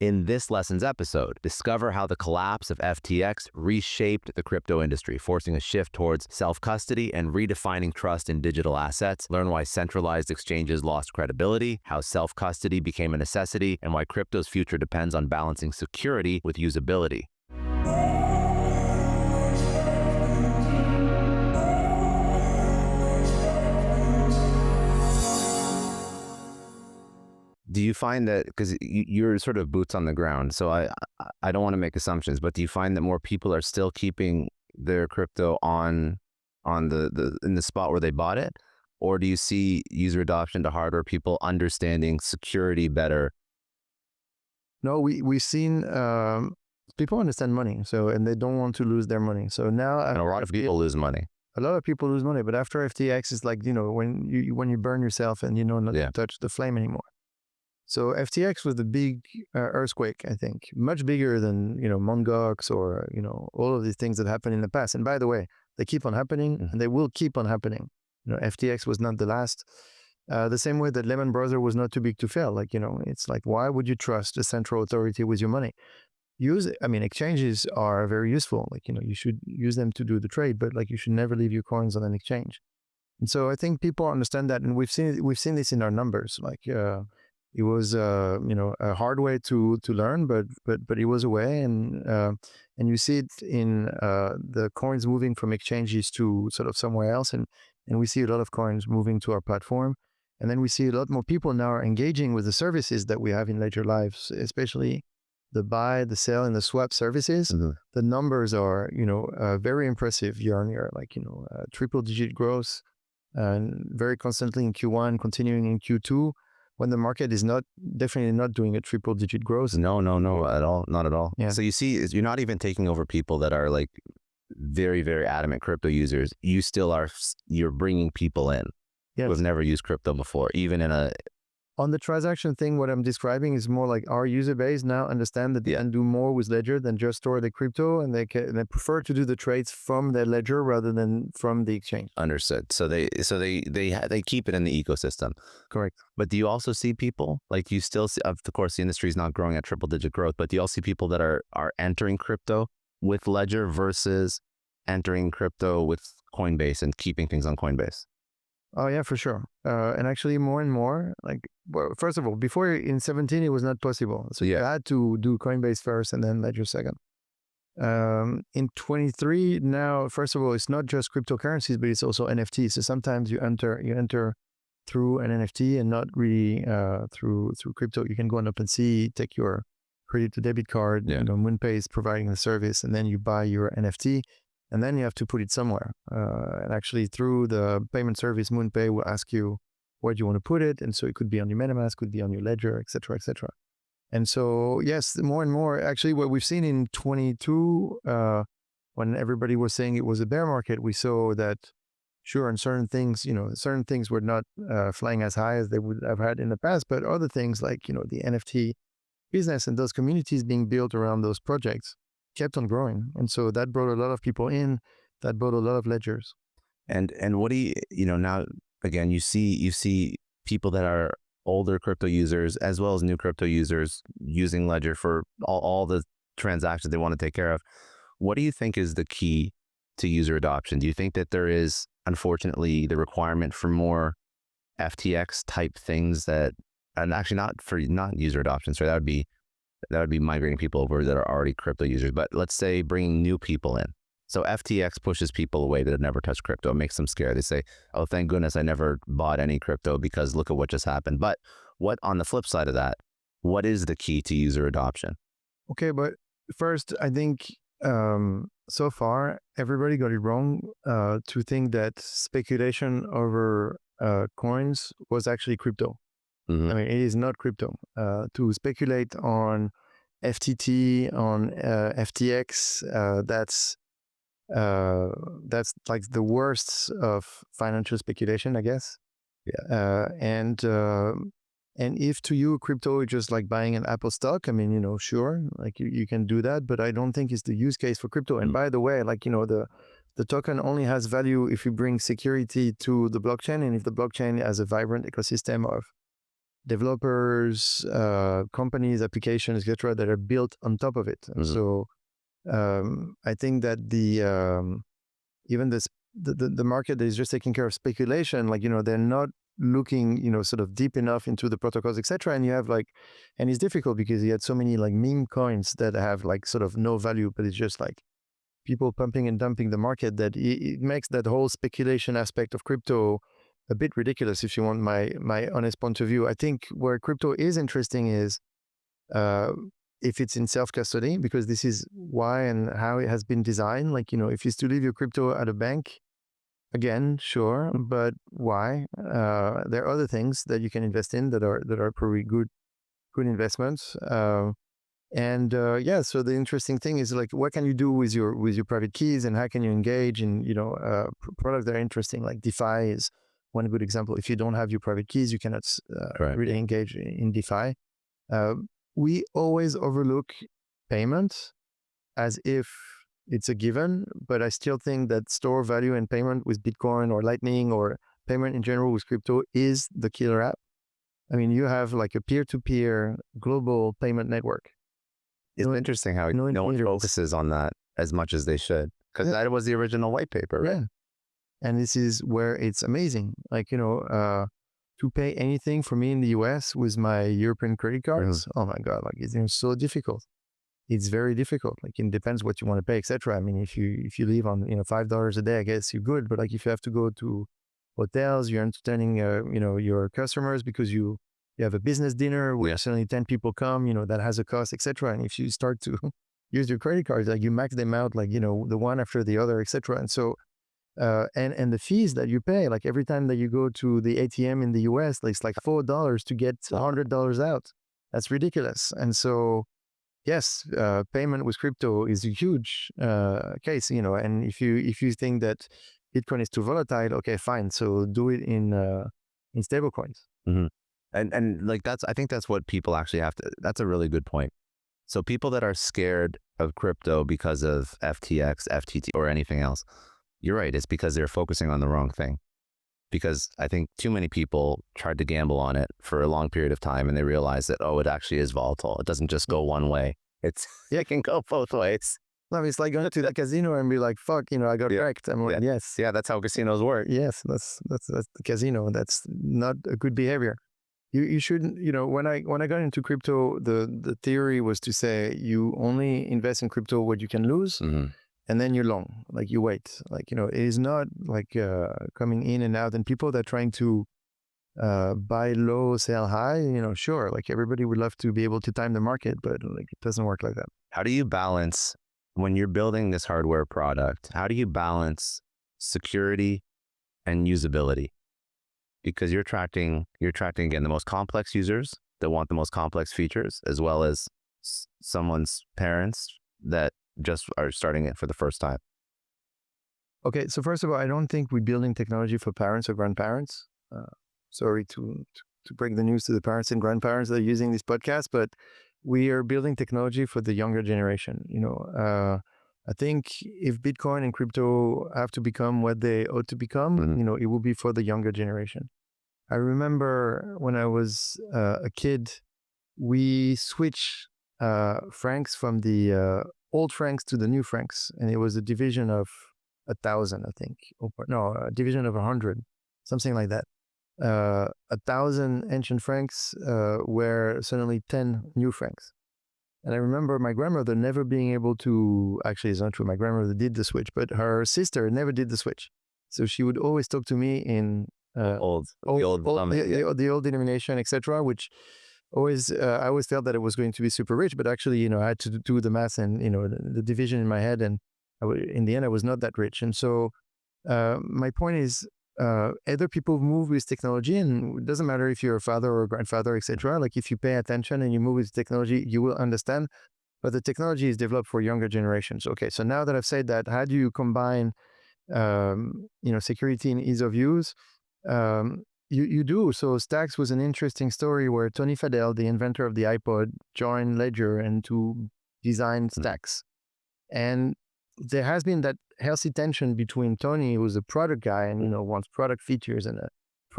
In this lesson's episode, discover how the collapse of FTX reshaped the crypto industry, forcing a shift towards self-custody and redefining trust in digital assets. Learn why centralized exchanges lost credibility, how self-custody became a necessity, and why crypto's future depends on balancing security with usability. Do you find that, because you're sort of boots on the ground, so I don't want to make assumptions, but do you find that more people are still keeping their crypto on the in the spot where they bought it, or do you see user adoption to hardware, people understanding security better? No, we've seen people understand money, and they don't want to lose their money. So now, And a lot of people lose money. A lot of people lose money, but after FTX, it's like, when you burn yourself and not to touch the flame anymore. So FTX was the big earthquake, I think, much bigger than Mt. Gox or all of these things that happened in the past. And by the way, they keep on happening, and they will keep on happening. FTX was not the last. The same way that Lehman Brothers was not too big to fail. It's like, why would you trust a central authority with your money? Exchanges are very useful. You should use them to do the trade, but you should never leave your coins on an exchange. And so I think people understand that, and we've seen this in our numbers. It was a hard way to learn, but it was a way, and you see it in the coins moving from exchanges to sort of somewhere else, and we see a lot of coins moving to our platform, and then we see a lot more people now are engaging with the services that we have in Ledger Live, especially the buy, the sell, and the swap services. Mm-hmm. The numbers are very impressive year on year, triple-digit growth, and very constantly in Q1, continuing in Q2. When the market is definitely not doing a triple-digit growth. No, at all, not at all. Yeah. So you see, you're not even taking over people that are very, very adamant crypto users. You still are. You're bringing people in who have never used crypto before, even in a. On the transaction thing, what I'm describing is more like our user base now understand that they can do more with Ledger than just store the crypto, and they prefer to do the trades from their Ledger rather than from the exchange. Understood. So they keep it in the ecosystem. Correct. But do you also see people, you still see, of course, the industry is not growing at triple-digit growth, but do you also see people that are entering crypto with Ledger versus entering crypto with Coinbase and keeping things on Coinbase? Oh yeah, for sure. And actually more and more, first of all, before in 2017, it was not possible. So you had to do Coinbase first and then Ledger second. In 2023, now, first of all, it's not just cryptocurrencies, but it's also NFTs. So sometimes you enter through an NFT and not really through crypto. You can go on OpenSea, take your credit to debit card, MoonPay is providing the service, and then you buy your NFT. And then you have to put it somewhere. And actually through the payment service, MoonPay will ask you where do you want to put it. And so it could be on your MetaMask, could be on your Ledger, et cetera, et cetera. And so, yes, more and more, actually what we've seen in 22, when everybody was saying it was a bear market, we saw that, sure, and certain things were not flying as high as they would have had in the past, but other things like, the NFT business and those communities being built around those projects kept on growing. And so that brought a lot of people in, that brought a lot of ledgers. And what do you now, again, you see people that are older crypto users as well as new crypto users using Ledger for all the transactions they want to take care of. What do you think is the key to user adoption? Do you think that there is, unfortunately, the requirement for more FTX type things and actually not user adoption, so that would be migrating people over that are already crypto users, but let's say bringing new people in. So FTX pushes people away that have never touched crypto. It makes them scared. They say, oh, thank goodness I never bought any crypto because look at what just happened. But what, on the flip side of that, what is the key to user adoption? Okay, but first, I think so far, everybody got it wrong to think that speculation over coins was actually crypto. Mm-hmm. I mean, it is not crypto. To speculate on FTT, on FTX, that's like the worst of financial speculation, I guess. Yeah. And if to you crypto is just like buying an Apple stock, I mean, sure, like you can do that, but I don't think it's the use case for crypto. And by the way, the token only has value if you bring security to the blockchain, and if the blockchain has a vibrant ecosystem of developers, companies, applications, etc., that are built on top of it. And so I think that even the market that is just taking care of speculation, like, they're not looking, sort of deep enough into the protocols, etc. And you have and it's difficult because you had so many like meme coins that have like sort of no value, but it's just like people pumping and dumping the market, that it makes that whole speculation aspect of crypto a bit ridiculous, if you want my honest point of view. I think where crypto is interesting is if it's in self-custody, because this is why and how it has been designed. Like, if it's to leave your crypto at a bank, again, sure, but why? There are other things that you can invest in that are probably good investments. So the interesting thing is, like, what can you do with your private keys, and how can you engage in products that are interesting? Like DeFi is one good example. If you don't have your private keys, you cannot really engage in DeFi. We always overlook payment as if it's a given, but I still think that store value and payment with Bitcoin or Lightning, or payment in general with crypto, is the killer app. I mean, you have like a peer-to-peer global payment network. It's interesting how no one focuses on that as much as they should, because that was the original white paper, right? Yeah. And this is where it's amazing. Like, to pay anything for me in the US with my European credit cards, oh my God, like, it's so difficult. It's very difficult. Like, it depends what you want to pay, etc. I mean, if you live on $5 a day, I guess you're good. But like, if you have to go to hotels, you're entertaining your customers because you have a business dinner where suddenly 10 people come, that has a cost, etc. And if you start to use your credit cards, like, you max them out, like, the one after the other, etc. And so and the fees that you pay, like, every time that you go to the ATM in the US, it's like $4 to get $100 out. That's ridiculous. And so yes, payment with crypto is a huge case, and if you think that Bitcoin is too volatile, okay, fine. So do it in stable coins. Mm-hmm. And like, I think that's what people actually have to, that's a really good point. So people that are scared of crypto because of FTX, FTT, or anything else, you're right. It's because they're focusing on the wrong thing. Because I think too many people tried to gamble on it for a long period of time, and they realized that, it actually is volatile. It doesn't just go one way. It can go both ways. No, it's like going to the casino and be like, fuck, I got wrecked. I'm like, yes. Yeah, that's how casinos work. Yes, that's the casino. That's not a good behavior. You shouldn't, when I got into crypto, the theory was to say you only invest in crypto what you can lose. Mm-hmm. And then you're long, like, you wait. Like, it is not like coming in and out. And people that are trying to buy low, sell high, sure, like, everybody would love to be able to time the market, but like, it doesn't work like that. How do you balance, when you're building this hardware product, how do you balance security and usability? Because you're attracting again, the most complex users that want the most complex features, as well as someone's parents that just are starting it for the first time. Okay, so first of all, I don't think we're building technology for parents or grandparents. Sorry to break the news to the parents and grandparents that are using this podcast, but we are building technology for the younger generation. I think if Bitcoin and crypto have to become what they ought to become, mm-hmm. It will be for the younger generation. I remember when I was a kid, we switched francs from the old francs to the new francs, and it was a division of 1,000, I think. A division of 100, something like that. 1,000 ancient francs were suddenly 10 new francs. And I remember my grandmother never being able to, actually it's not true, my grandmother did the switch, but her sister never did the switch. So she would always talk to me in the old denomination, etc., which always, I always felt that it was going to be super rich, but actually, I had to do the math and, the division in my head. And in the end, I was not that rich. And so my point is, other people move with technology, and it doesn't matter if you're a father or a grandfather, etc. Like, if you pay attention and you move with technology, you will understand. But the technology is developed for younger generations. Okay, so now that I've said that, how do you combine, security and ease of use? You do. So Stacks was an interesting story where Tony Fadell, the inventor of the iPod, joined Ledger and to design Stacks. And there has been that healthy tension between Tony, who's a product guy and wants product features and a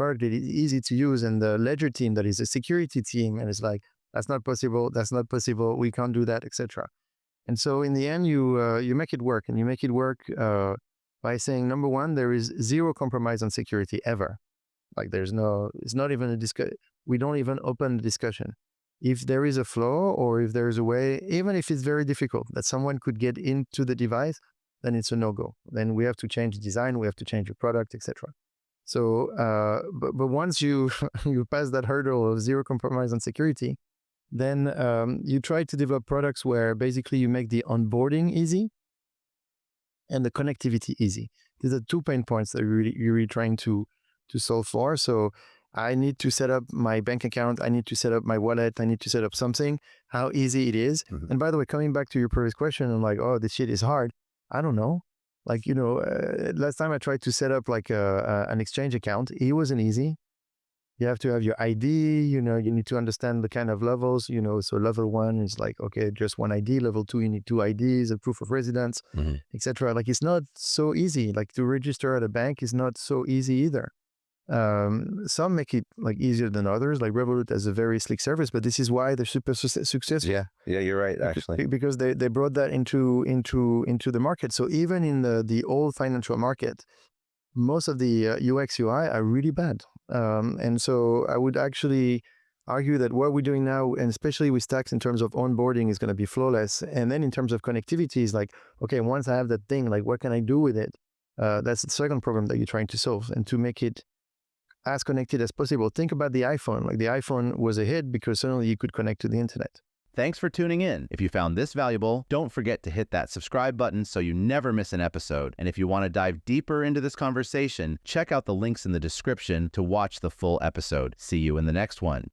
product that is easy to use, and the ledger team that is a security team, and it's like, that's not possible, we can't do that, etc. And so in the end, you make it work, and you make it work by saying, number one, there is zero compromise on security ever. Like it's not even a discussion. We don't even open the discussion. If there is a flaw, or if there is a way, even if it's very difficult, that someone could get into the device, then it's a no-go. Then we have to change the design, we have to change the product, etc. So, but once you you pass that hurdle of zero compromise on security, then you try to develop products where basically you make the onboarding easy and the connectivity easy. These are 2 pain points that you're really trying to solve for. So I need to set up my bank account, I need to set up my wallet, I need to set up something, how easy it is. And by the way, coming back to your previous question, I'm like, oh, this shit is hard. I don't know. Like, last time I tried to set up like an exchange account, it wasn't easy. You have to have your ID, you need to understand the kind of levels, so level 1 is like, okay, just one ID. Level 2, you need 2 IDs, a proof of residence, etc. Like, it's not so easy. Like, to register at a bank is not so easy either. Some make it like easier than others, like Revolut has a very slick service, but this is why they're super successful. Yeah, you're right, actually. Because they brought that into the market. So even in the old financial market, most of the UX UI are really bad. And so I would actually argue that what we're doing now, and especially with Stacks in terms of onboarding, is going to be flawless. And then in terms of connectivity, is like, okay, once I have that thing, like, what can I do with it? That's the second problem that you're trying to solve, and to make it as connected as possible. Think about the iPhone. Like, the iPhone was a hit because suddenly you could connect to the internet. Thanks for tuning in. If you found this valuable, don't forget to hit that subscribe button so you never miss an episode. And if you want to dive deeper into this conversation, check out the links in the description to watch the full episode. See you in the next one.